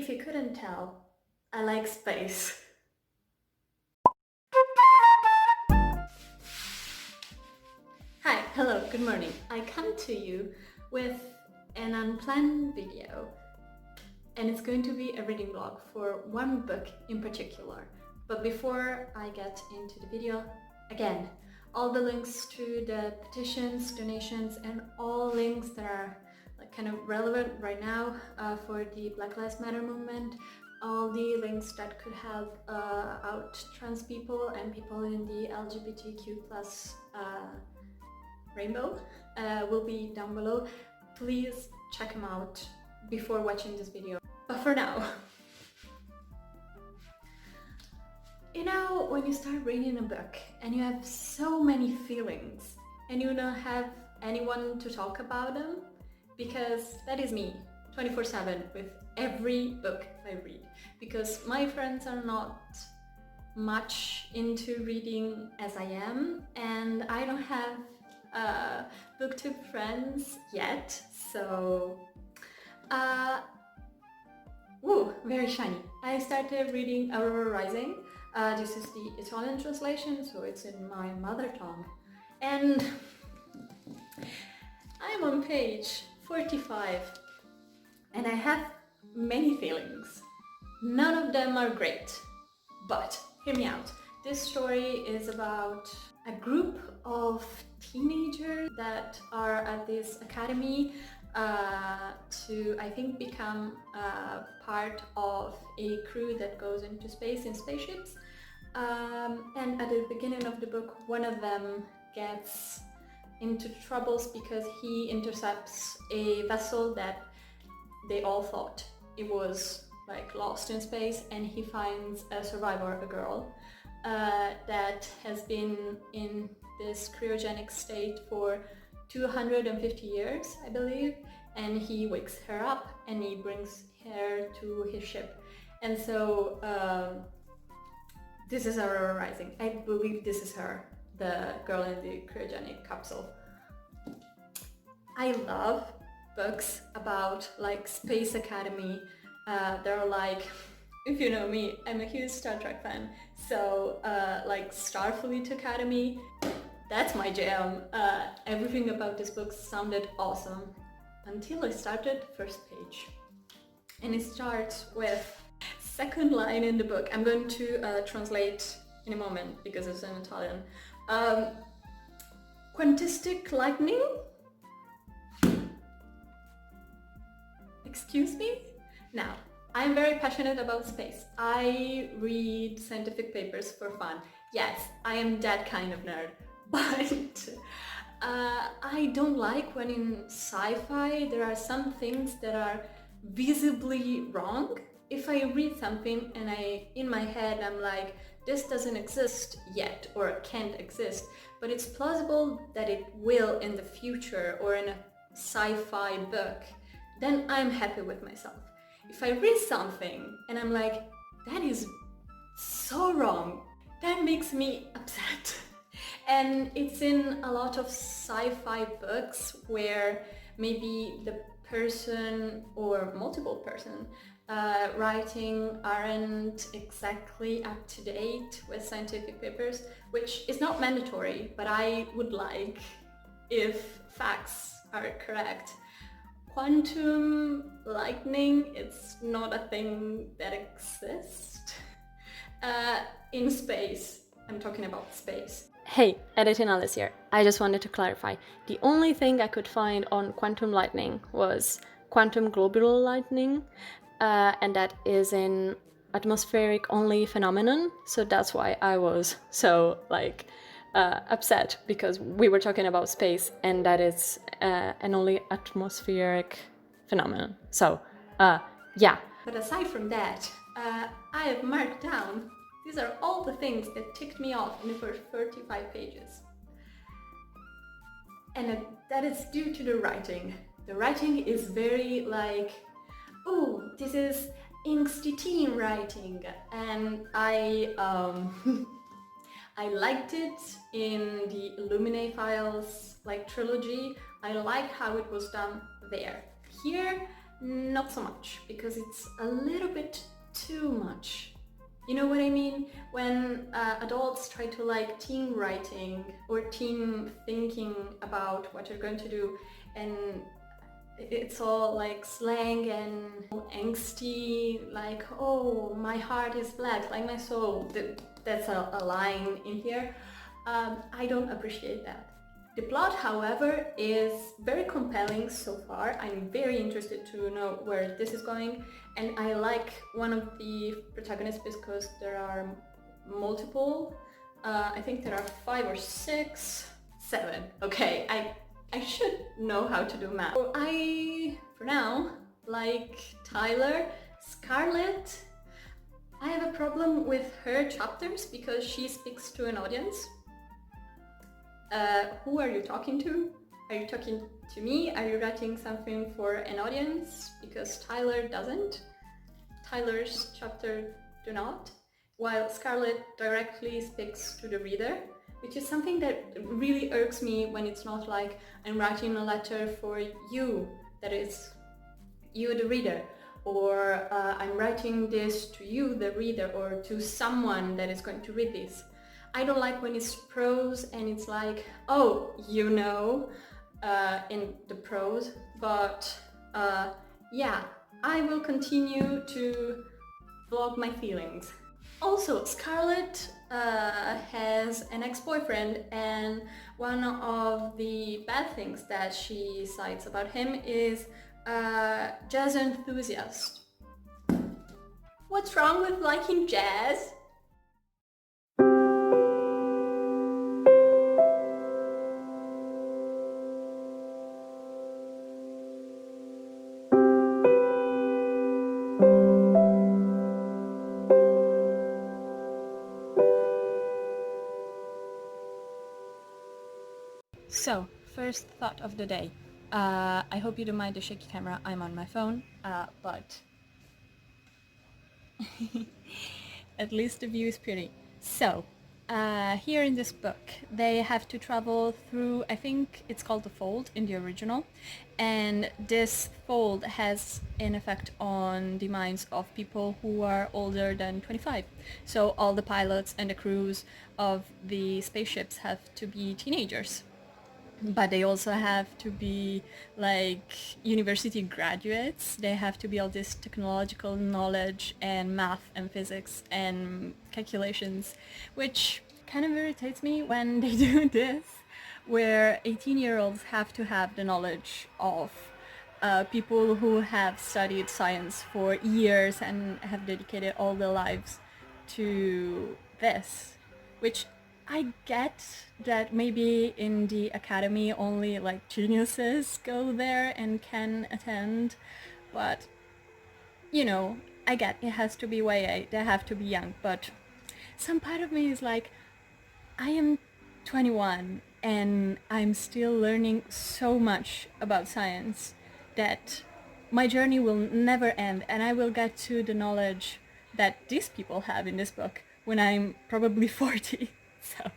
If you couldn't tell, I like space. Hi, hello, good morning. I come to you with an unplanned video, and it's going to be a reading vlog for one book in particular. But before I get into the video, again, all the links to the petitions, donations, and all links that are kind of relevant right now for the Black Lives Matter movement, all the links that could help out trans people and people in the LGBTQ plus rainbow will be down below. Please check them out before watching this video. But for now, you know, when you start reading a book and you have so many feelings and you don't have anyone to talk about them, because that is me 24/7 with every book I read, because my friends are not much into reading as I am, and I don't have booktube friends yet, so very shiny. I started reading Aurora Rising. This is the Italian translation, so it's in my mother tongue, and I'm on page 45 and I have many feelings. None of them are great, but hear me out. This story is about a group of teenagers that are at this academy to, I think, become part of a crew that goes into space in spaceships. And at the beginning of the book, one of them gets into troubles because he intercepts a vessel that they all thought it was like lost in space, and he finds a survivor, a girl, that has been in this cryogenic state for 250 years, I believe, and he wakes her up and he brings her to his ship. And so this is Aurora Rising. I believe this is her, the girl in the cryogenic capsule. I love books about like Space Academy. They're like, if you know me, I'm a huge Star Trek fan, so like Starfleet Academy, that's my jam. Everything about this book sounded awesome until I started first page. And it starts with second line in the book. I'm going to translate in a moment because it's in Italian. Quantistic lightning? Excuse me? Now, I'm very passionate about space. I read scientific papers for fun. Yes, I am that kind of nerd, but I don't like when in sci-fi there are some things that are visibly wrong. If I read something and in my head I'm like, this doesn't exist yet or can't exist, but it's plausible that it will in the future or in a sci-fi book, then I'm happy with myself. If I read something and I'm like, that is so wrong, that makes me upset. And it's in a lot of sci-fi books where maybe the person or multiple person writing aren't exactly up to date with scientific papers, which is not mandatory, but I would like if facts are correct. Quantum lightning, it's not a thing that exists in space. I'm talking about space. Hey, Editing Alice here. I just wanted to clarify. The only thing I could find on quantum lightning was quantum globular lightning, and that is an atmospheric only phenomenon. So that's why I was so upset, because we were talking about space and that is an only atmospheric phenomenon. So yeah. But aside from that, I have marked down, these are all the things that ticked me off in the first 35 pages. And that is due to the writing. The writing is very like, oh, this is angsty teen writing, and I liked it in the Illuminae Files trilogy. I like how it was done there. Here not so much, because it's a little bit too much. You know what I mean? When adults try to like teen writing or teen thinking about what you're going to do, and it's all like slang and angsty, like, oh, my heart is black, like my soul. That's a line in here. I don't appreciate that. The plot, however, is very compelling so far. I'm very interested to know where this is going, and I like one of the protagonists because there are multiple. I think there are 5 or 6, 7. Okay, I should know how to do math. So I, for now, like Tyler. Scarlett, I have a problem with her chapters because she speaks to an audience. Who are you talking to? Are you talking to me? Are you writing something for an audience? Because Tyler doesn't. Tyler's chapter do not. While Scarlett directly speaks to the reader, which is something that really irks me when it's not like I'm writing a letter for you, that is, you the reader, or I'm writing this to you, the reader, or to someone that is going to read this. I don't like when it's prose and it's like, oh, you know, in the prose, but yeah, I will continue to vlog my feelings. Also, Scarlett has an ex-boyfriend, and one of the bad things that she cites about him is jazz enthusiast. What's wrong with liking jazz? So, first thought of the day. I hope you don't mind the shaky camera. I'm on my phone, but at least the view is pretty. So, here in this book, they have to travel through, I think it's called the fold in the original, and this fold has an effect on the minds of people who are older than 25. So all the pilots and the crews of the spaceships have to be teenagers. But they also have to be like university graduates. They have to be all this technological knowledge and math and physics and calculations, which kind of irritates me when they do this, where 18-year-olds have to have the knowledge of people who have studied science for years and have dedicated all their lives to this, which I get that maybe in the academy only like geniuses go there and can attend, but you know, I get it has to be YA, they have to be young, but some part of me is like, I am 21 and I'm still learning so much about science that my journey will never end, and I will get to the knowledge that these people have in this book when I'm probably 40. So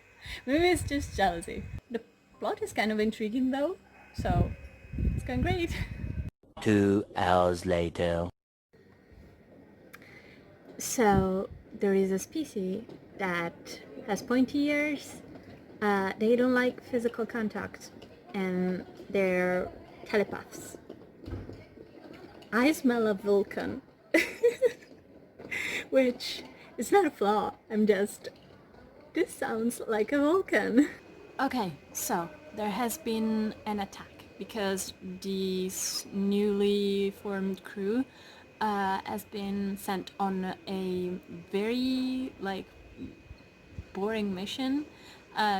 maybe it's just jealousy. The plot is kind of intriguing though, so it's going great. 2 hours later. So there is a species that has pointy ears. They don't like physical contact, and they're telepaths. I smell a Vulcan, which is not a flaw. This sounds like a Vulcan. Okay, so there has been an attack because this newly formed crew has been sent on a very boring mission,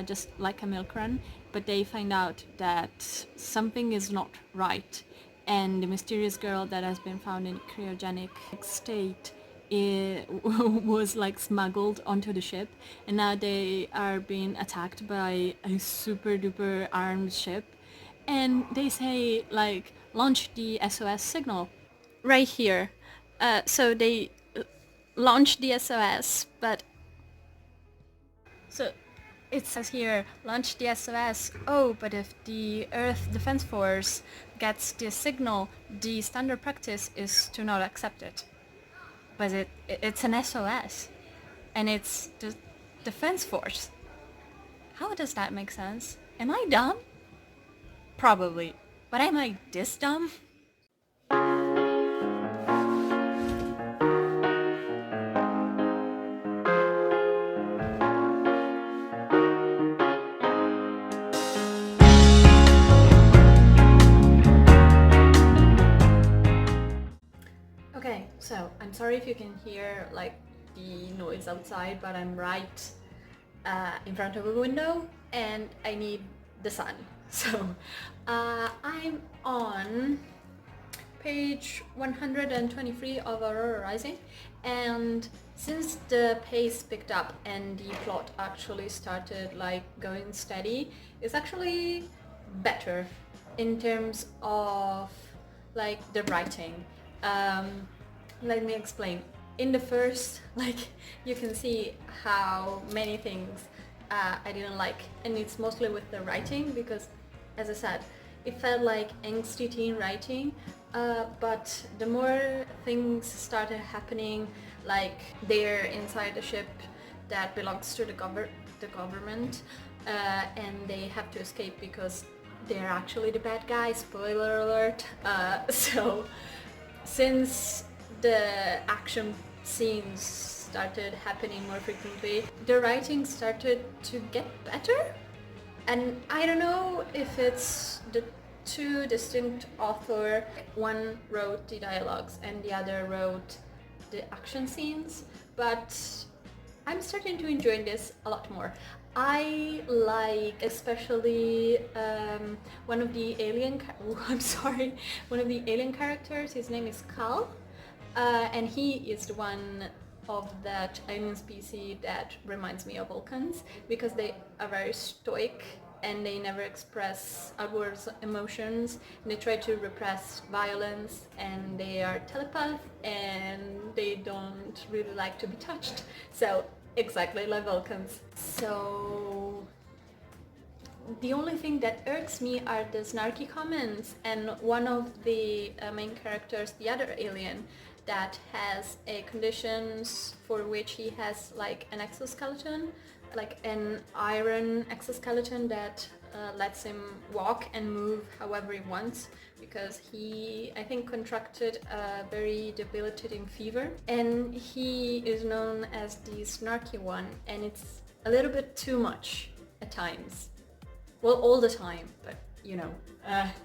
just like a milk run, but they find out that something is not right, and the mysterious girl that has been found in cryogenic state was smuggled onto the ship, and now they are being attacked by a super duper armed ship, and they say launch the SOS signal right here. So they launch the SOS, but so it says here, launch the SOS. Oh, but if the Earth Defense Force gets this signal, the standard practice is to not accept it. But it's an SOS, and it's the defense force. How does that make sense? Am I dumb? Probably. But am I this dumb? Okay, so I'm sorry if you can hear like the noise outside, but I'm right in front of a window and I need the sun. So I'm on page 123 of Aurora Rising, and since the pace picked up and the plot actually started like going steady, it's actually better in terms of like the writing. Let me explain. In the first, like, you can see how many things I didn't like, and it's mostly with the writing because, as I said, it felt like angsty teen writing, but the more things started happening, like they're inside the ship that belongs to the government, and they have to escape because they're actually the bad guys, spoiler alert. So since the action scenes started happening more frequently, the writing started to get better. And I don't know if it's the two distinct authors. One wrote the dialogues and the other wrote the action scenes, but I'm starting to enjoy this a lot more. I like especially one of the alien characters. His name is Cal, and he is the one of that alien species that reminds me of Vulcans, because they are very stoic and they never express outward emotions, and they try to repress violence, and they are telepath and they don't really like to be touched. So exactly like Vulcans. So the only thing that irks me are the snarky comments, and one of the main characters, the other alien, that has a conditions for which he has like an exoskeleton, like an iron exoskeleton that lets him walk and move however he wants, because he, I think, contracted a very debilitating fever, and he is known as the snarky one, and it's a little bit too much at times. Well, all the time, but you know.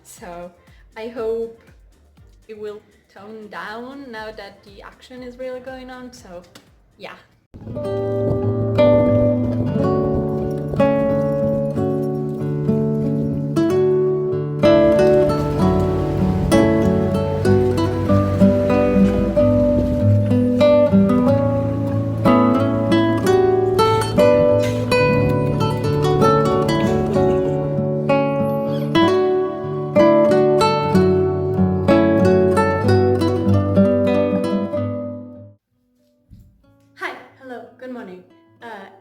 So I hope it will tone down now that the action is really going on. So yeah. Good morning.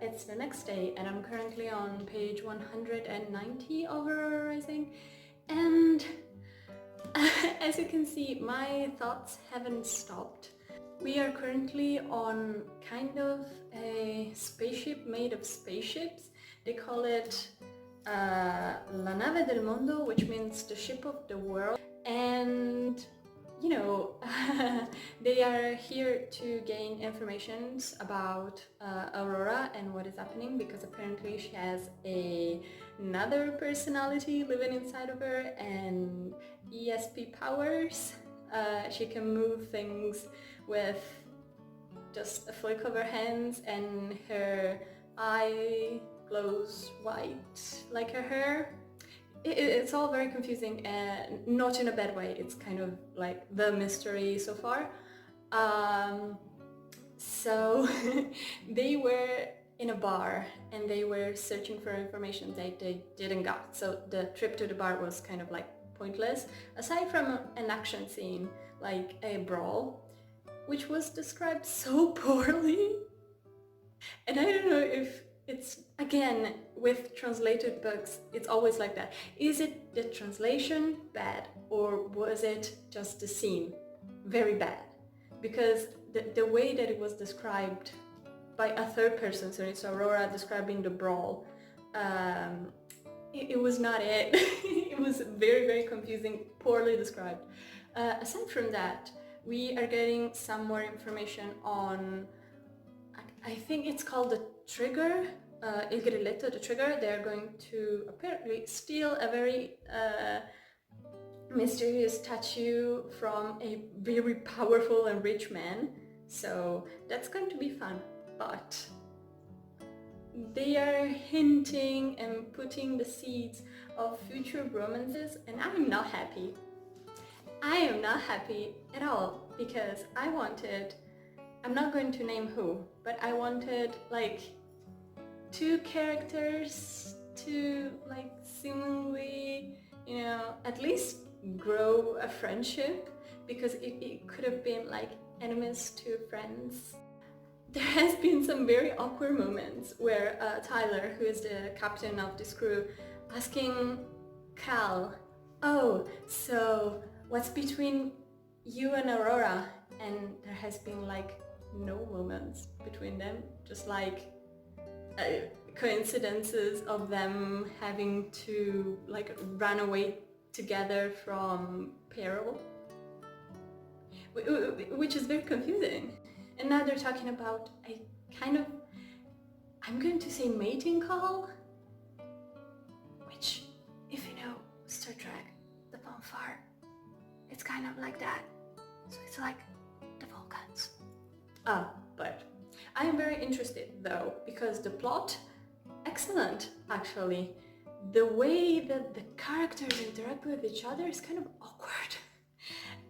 It's the next day and I'm currently on page 190 of Aurora Rising, and as you can see, my thoughts haven't stopped. We are currently on kind of a spaceship made of spaceships. They call it La Nave del Mondo, which means the ship of the world, and you know, they are here to gain information about Aurora and what is happening, because apparently she has another personality living inside of her and ESP powers. She can move things with just a flick of her hands, and her eye glows white like her hair. It's all very confusing, and not in a bad way. It's kind of like the mystery so far. So they were in a bar and they were searching for information they didn't got. So the trip to the bar was kind of like pointless, aside from an action scene, like a brawl, which was described so poorly. And I don't know if it's, again, with translated books, it's always like that. Is it the translation bad, or was it just the scene very bad? Because the way that it was described by a third person, so it's Aurora describing the brawl, it was not it. It was very, very confusing, poorly described. Aside from that, we are getting some more information on, I think it's called the trigger, Il Grilletto, the trigger. They're going to apparently steal a very mysterious statue from a very powerful and rich man. So that's going to be fun, but they are hinting and putting the seeds of future romances, and I'm not happy. I am not happy at all, because I wanted, I'm not going to name who, but I wanted like two characters to like seemingly, you know, at least grow a friendship, because it could have been like enemies to friends. There has been some very awkward moments where Tyler, who is the captain of this crew, asking Cal, oh, so what's between you and Aurora? And there has been like no moments between them, just like coincidences of them having to like run away together from peril, which is very confusing. And now they're talking about a kind of, I'm going to say mating call, which, if you know Star Trek, the fanfare, it's kind of like that. So it's like the Vulcans. But I'm very interested though, because the plot, excellent actually. The way that the characters interact with each other is kind of awkward.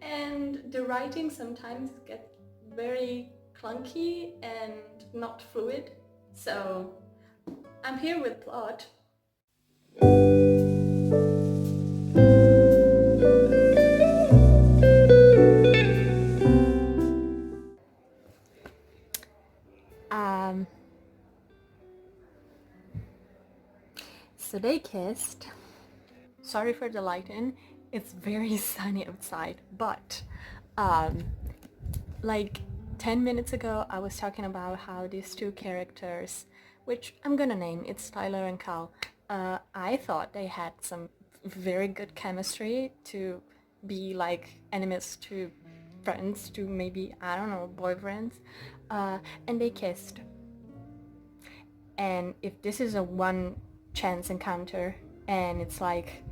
And the writing sometimes gets very clunky and not fluid. So I'm here with plot. So they kissed. Sorry for the lighting. It's very sunny outside, but like 10 minutes ago I was talking about how these two characters, which I'm gonna name, it's Tyler and Cal, I thought they had some very good chemistry to be like enemies to friends to maybe, I don't know, boyfriends, and they kissed. And if this is a one chance encounter and it's like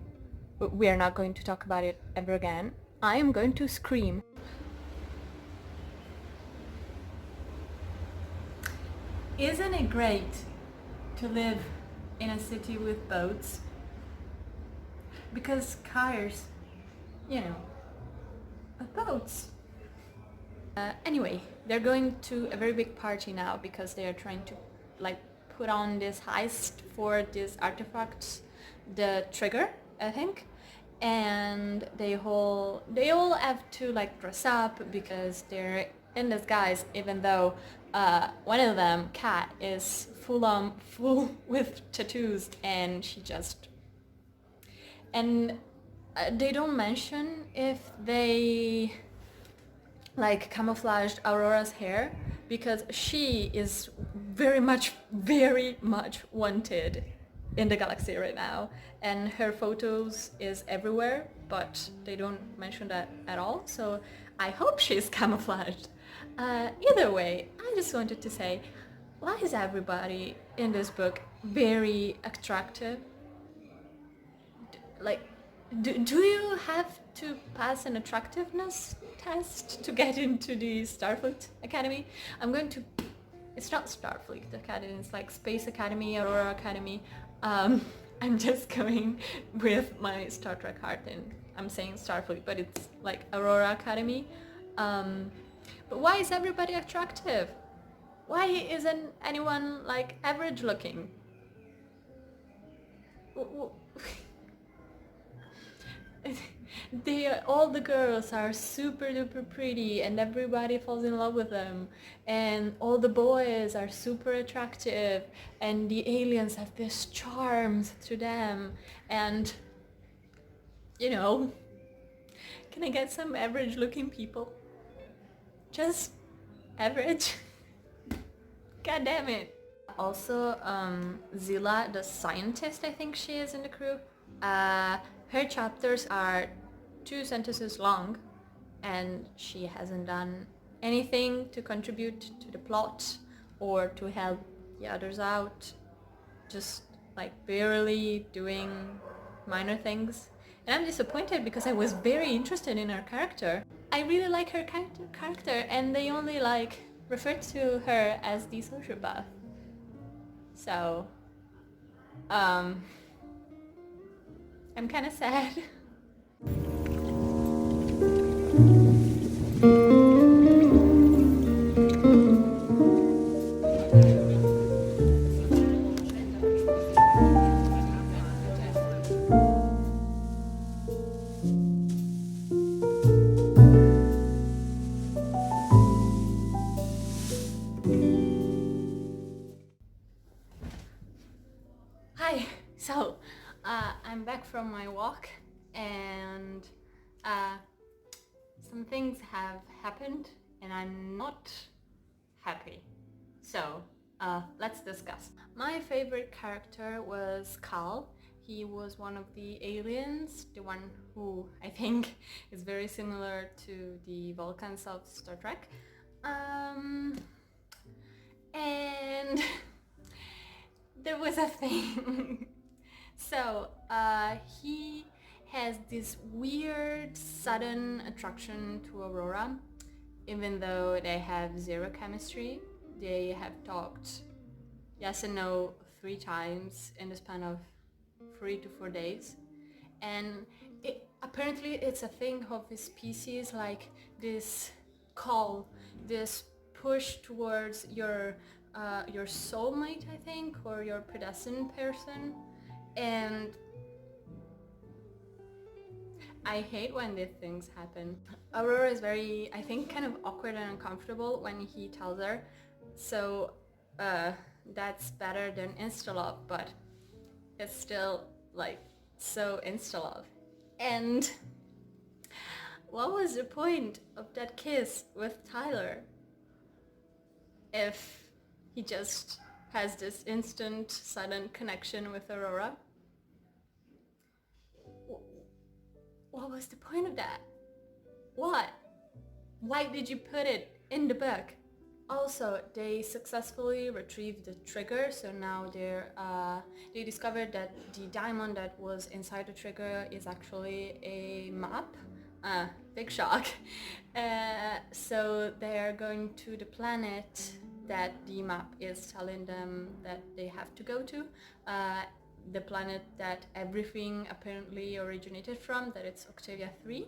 we are not going to talk about it ever again, I am going to scream. Isn't it great to live in a city with boats? Because cars, you know, but boats. Anyway, they're going to a very big party now because they are trying to like put on this heist for these artifacts, the trigger, I think, and they all have to like dress up because they're in disguise, even though one of them, Kat, is full with tattoos, and she just, and they don't mention if they like camouflaged Aurora's hair, because she is very much wanted in the galaxy right now, and her photos is everywhere, but they don't mention that at all, so I hope she's camouflaged. Either way, I just wanted to say, why is everybody in this book very attractive? Like, do you have to pass an attractiveness test to get into the Starfleet Academy? It's not Starfleet Academy, it's like Space Academy, Aurora Academy. I'm just going with my Star Trek heart and I'm saying Starfleet, but it's like Aurora Academy. But why is everybody attractive? Why isn't anyone like average looking? All the girls are super duper pretty and everybody falls in love with them, and all the boys are super attractive and the aliens have this charm to them, and you know, can I get some average looking people? Just average. God damn it. Also, Zilla, the scientist, I think she is in the crew. Her chapters are 2 sentences long, and she hasn't done anything to contribute to the plot or to help the others out. Just like barely doing minor things. And I'm disappointed because I was very interested in her character. I really like her character, and they only like refer to her as the sociopath. So, I'm kind of sad. Hi. So, I'm back from my walk, and some things have happened, and I'm not happy. So, let's discuss. My favorite character was Cal. He was one of the aliens, the one who I think is very similar to the Vulcans of Star Trek. And there was a thing. So, he has this weird, sudden attraction to Aurora, even though they have zero chemistry. They have talked yes and no 3 times in the span of 3 to 4 days, and apparently it's a thing of his species, like this call, this push towards your soulmate, I think, or your predestined person. And I hate when these things happen. Aurora is very, I think, kind of awkward and uncomfortable when he tells her. So that's better than insta-love, but it's still like so insta-love. And what was the point of that kiss with Tyler if he just has this instant, sudden connection with Aurora? What was the point of that? What? Why did you put it in the book? Also, they successfully retrieved the trigger, so now they discovered that the diamond that was inside the trigger is actually a map. Big shock. So they are going to the planet that the map is telling them that they have to go to. The planet that everything apparently originated from, that it's Octavia 3.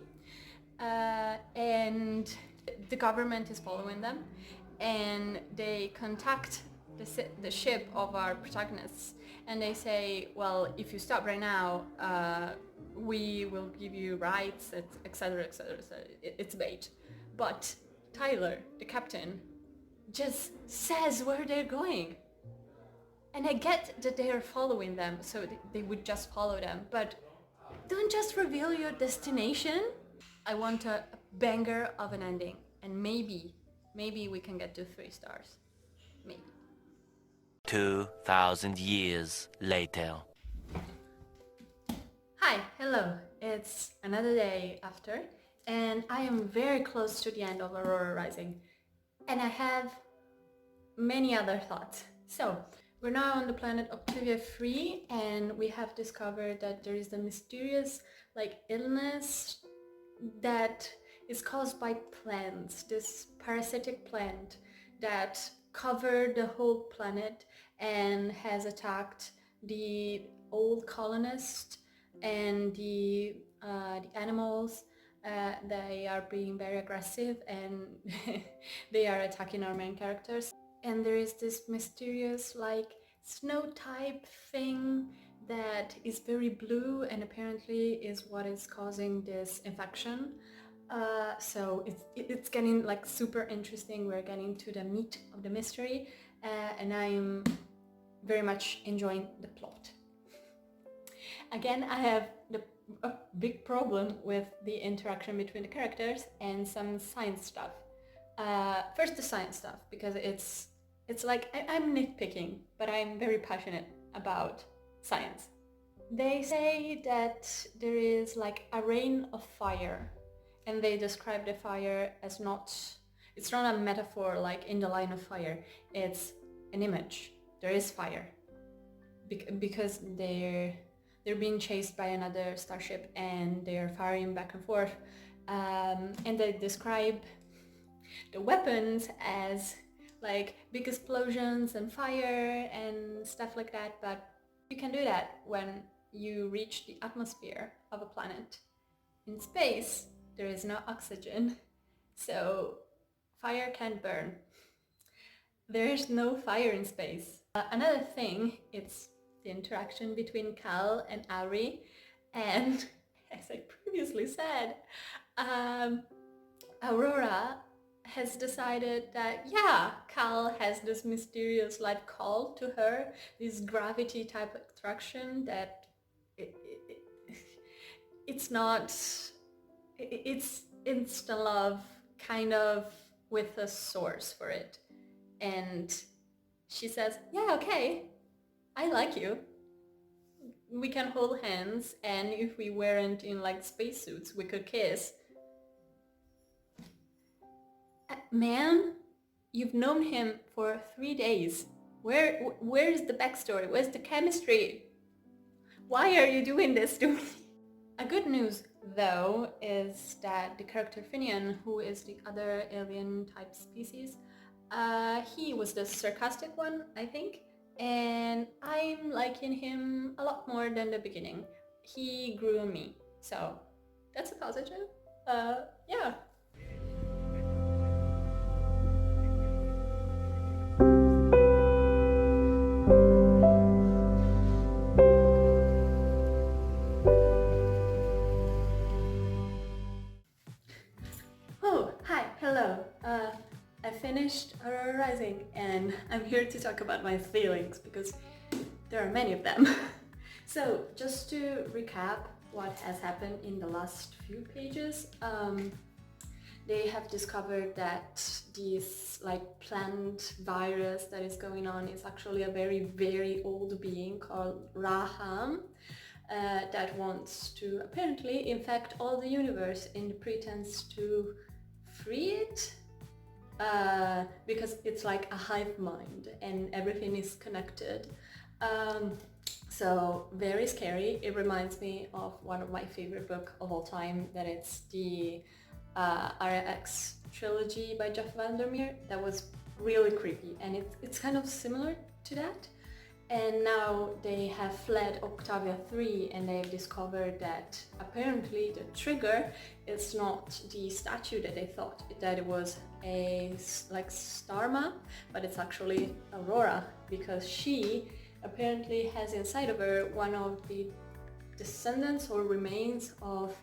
And the government is following them, and they contact the ship of our protagonists, and they say, well, if you stop right now, we will give you rights, etc, etc, etc. It's bait. But Tyler, the captain, just says where they're going. And I get that they are following them, so they would just follow them, but don't just reveal your destination. I want a banger of an ending, and maybe we can get to 3 stars. Maybe. 2,000 years later. Hi, hello. It's another day after, and I am very close to the end of Aurora Rising, and I have many other thoughts. So, we're now on the planet Octavia 3, and we have discovered that there is a mysterious, illness that is caused by plants, this parasitic plant that covered the whole planet and has attacked the old colonists and the animals. They are being very aggressive, and they are attacking our main characters. And there is this mysterious snow type thing that is very blue, and apparently is what is causing this infection. So it's getting super interesting. We're getting to the meat of the mystery, and I'm very much enjoying the plot. Again, I have a big problem with the interaction between the characters and some science stuff. First the science stuff, because it's like I'm nitpicking, but I'm very passionate about science. They say that there is like a rain of fire, and they describe the fire as it's not a metaphor like in the line of fire, it's an image. There is fire. Because they're being chased by another starship and they're firing back and forth. And they describe the weapons as like big explosions and fire and stuff like that, but you can do that when you reach the atmosphere of a planet. In space, there is no oxygen, so fire can't burn. There is no fire in space. Another thing, it's the interaction between Cal and Auri, and as I previously said, Aurora has decided that, yeah, Cal has this mysterious light call to her, this gravity type attraction that it's not, it's instant love kind of with a source for it. And she says, yeah, okay, I like you. We can hold hands, and if we weren't in like spacesuits, we could kiss. Man, you've known him for 3 days. Where's the backstory? Where's the chemistry? Why are you doing this to me? A good news, though, is that the character Finian, who is the other alien type species, he was the sarcastic one, I think, and I'm liking him a lot more than the beginning. He grew on me, so that's a positive. Yeah. Oh, hi, hello. I finished Aurora Rising and I'm here to talk about my feelings because there are many of them. So, just to recap what has happened in the last few pages, they have discovered that this like plant virus that is going on is actually a very, very old being called Raham. That wants to apparently infect all the universe in the pretense to free it, because it's like a hive mind and everything is connected. So very scary. It reminds me of one of my favorite books of all time, that it's the RX trilogy by Jeff Vandermeer. That was really creepy, and it's kind of similar to that. And now they have fled Octavia 3 and they've discovered that apparently the trigger is not the statue that they thought, that it was a like star map, but it's actually Aurora, because she apparently has inside of her one of the descendants or remains of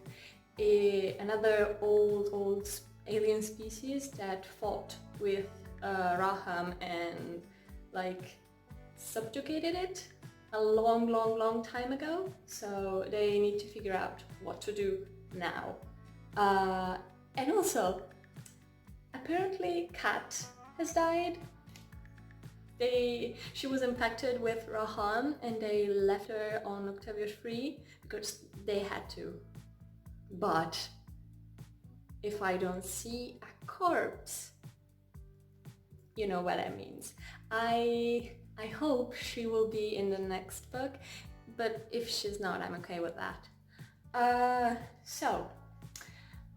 another old alien species that fought with Raham and like subjugated it a long time ago. So they need to figure out what to do now. And also, apparently Kat has died. She was infected with Raham and they left her on Octavia 3 because they had to. But if I don't see a corpse, you know what that means. I hope she will be in the next book, but if she's not, I'm okay with that. So,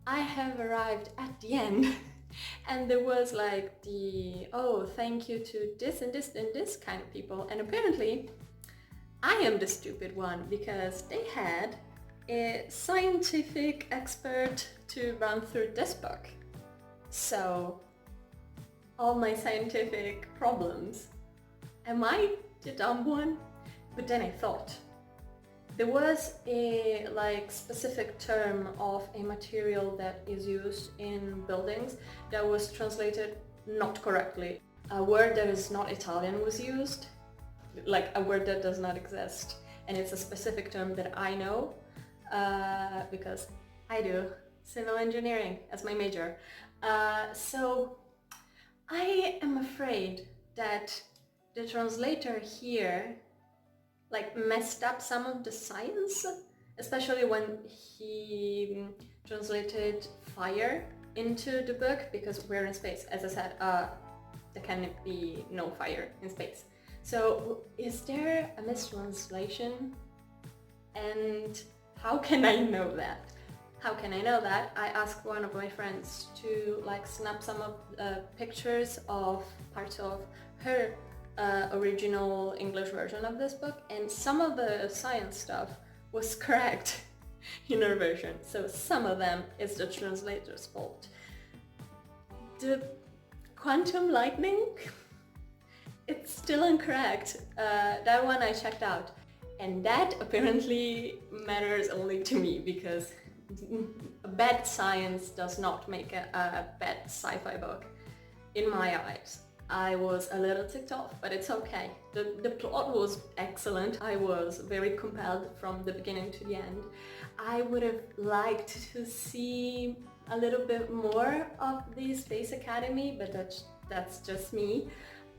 I have arrived at the end, and there was like the, oh, thank you to this and this and this kind of people, and apparently I am the stupid one, because they had a scientific expert to run through this book. So, all my scientific problems, am I the dumb one? But then I thought, there was a like specific term of a material that is used in buildings that was translated not correctly. A word that is not Italian was used, like a word that does not exist, and it's a specific term that I know. because I do civil engineering as my major. So I am afraid that the translator here like messed up some of the science, especially when he translated fire into the book, because we're in space. As I said, there can be no fire in space. So is there a mistranslation? And how can I know that? How can I know that? I asked one of my friends to like snap some of pictures of parts of her original English version of this book, and some of the science stuff was correct in her version. So some of them is the translator's fault. The quantum lightning, it's still incorrect. That one I checked out, and that apparently matters only to me, because bad science does not make a bad sci-fi book in my eyes. I was a little ticked off, but it's okay. The plot was excellent. I was very compelled from the beginning to the end. I would have liked to see a little bit more of the Space Academy, but that's just me.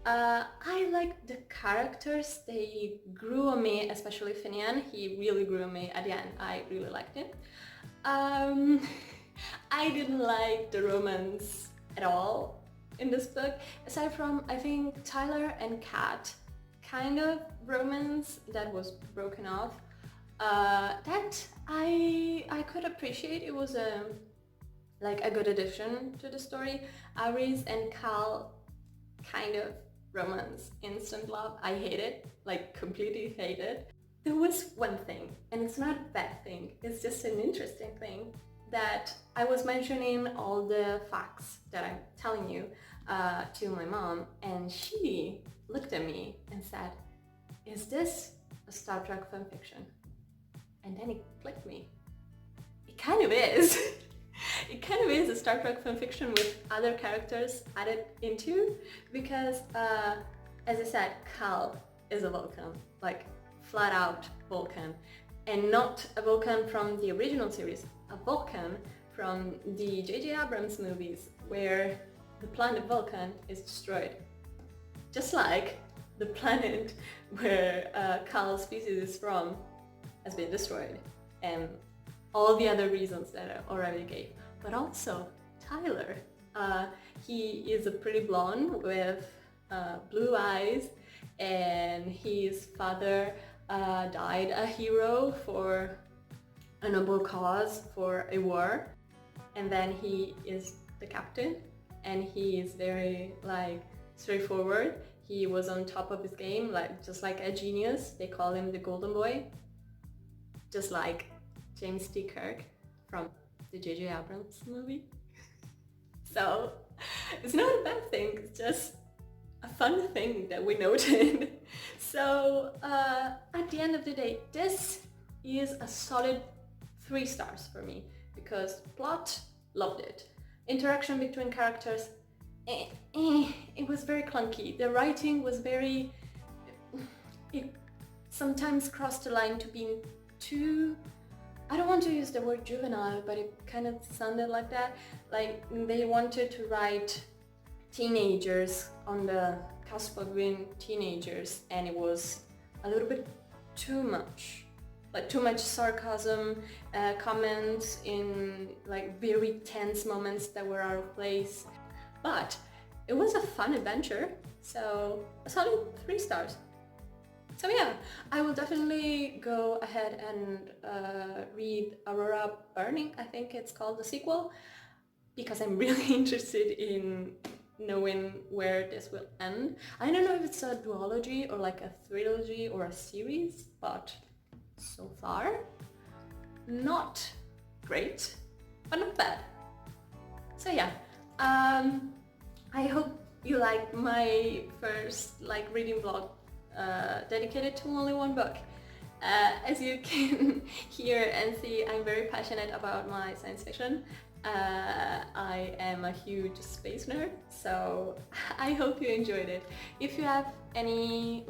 I liked the characters. They grew on me, especially Finian. He really grew on me at the end. I really liked him. I didn't like the romance at all in this book, aside from, I think, Tyler and Kat kind of romance that was broken off. That I could appreciate. It was a good addition to the story. Aris and Cal kind of romance, instant love. I hate it, like completely hate it. There was one thing, and it's not a bad thing, it's just an interesting thing, that I was mentioning all the facts that I'm telling you to my mom, and she looked at me and said, "Is this a Star Trek fanfiction?" And then it clicked me. It kind of is. It kind of is a Star Trek fanfiction with other characters added into, because as I said, Cal is a Vulcan, like flat out Vulcan, and not a Vulcan from the original series, a Vulcan from the J.J. Abrams movies, where the planet Vulcan is destroyed. Just like the planet where Cal's species is from has been destroyed, and all the other reasons that I already gave. But also Tyler, he is a pretty blonde with blue eyes, and his father died a hero for a noble cause, for a war, and then he is the captain, and he is very straightforward. He was on top of his game, just like a genius. They call him the Golden Boy, just like James T. Kirk from the J.J. Abrams movie. So it's not a bad thing, it's just a fun thing that we noted. So at the end of the day, this is a solid 3 stars for me, because plot, loved it. Interaction between characters, it was very clunky. The writing was very, it sometimes crossed the line to being too, I don't want to use the word juvenile, but it kind of sounded like that. Like they wanted to write teenagers on the cusp of being teenagers, and it was a little bit too much. Like too much sarcasm, comments in very tense moments that were out of place. But it was a fun adventure, so a solid 3 stars. So yeah, I will definitely go ahead and read Aurora Burning, I think it's called, the sequel, because I'm really interested in knowing where this will end. I don't know if it's a duology or like a trilogy or a series, but so far, not great, but not bad. So yeah, I hope you liked my first reading vlog dedicated to only one book. As you can hear and see, I'm very passionate about my science fiction. I am a huge space nerd, so I hope you enjoyed it. If you have any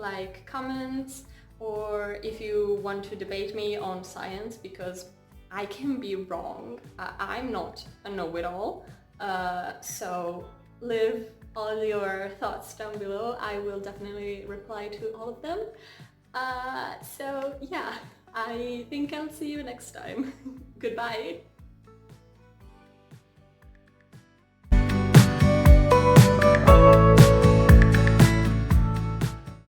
comments, or if you want to debate me on science, because I can be wrong. I'm not a know-it-all. So leave all your thoughts down below. I will definitely reply to all of them. So yeah, I think I'll see you next time. Goodbye.